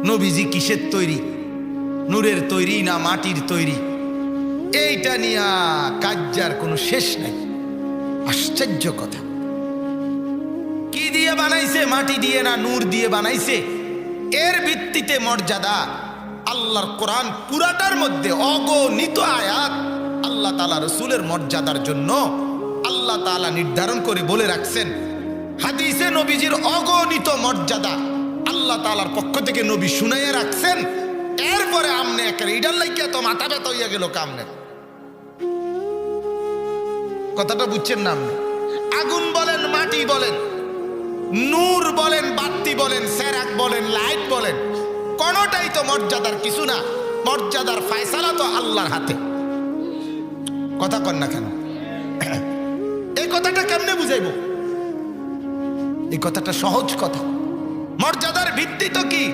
নবীজি কিসের তৈরি, নূরের তৈরি না মাটির তৈরি, এইটা নিয়ে কাজ্জার কোনো শেষ নাই। আশ্চর্য কথা, কি দিয়ে বানাইছে, মাটি দিয়ে না নূর দিয়ে বানাইছে, এর ভিত্তিতে মর্যাদা। আল্লাহর কোরআন পুরাটার মধ্যে অগণিত আয়াত আল্লাহ তাআলা রাসূলের মর্যাদার জন্য আল্লাহ তাআলা নির্ধারণ করে বলে রাখছেন। হাদিসে নবীজির অগণিত মর্যাদা আল্লাহ তাআলার পক্ষ থেকে নবী শুনাইয়া রাখছেন। এরপরে আমনে একের ইডার লাগিয়া তো মাথা ব্যথা হইয়া গেল কামনে। কথাটা বুঝছেন না আপনি? আগুন বলেন, মাটি বলেন, নূর বলেন, বাতি বলেন, সেরাক বলেন, লাইট বলেন, কোনটাই তো মর্যাদার কিছু না। মর্যাদার ফয়সালা তো আল্লাহর হাতে। কথা কন না কেন? এই কথাটা কেমনে বুঝাইব? এই কথাটা সহজ কথা। মর্যাদার ভিত্তি তো কি?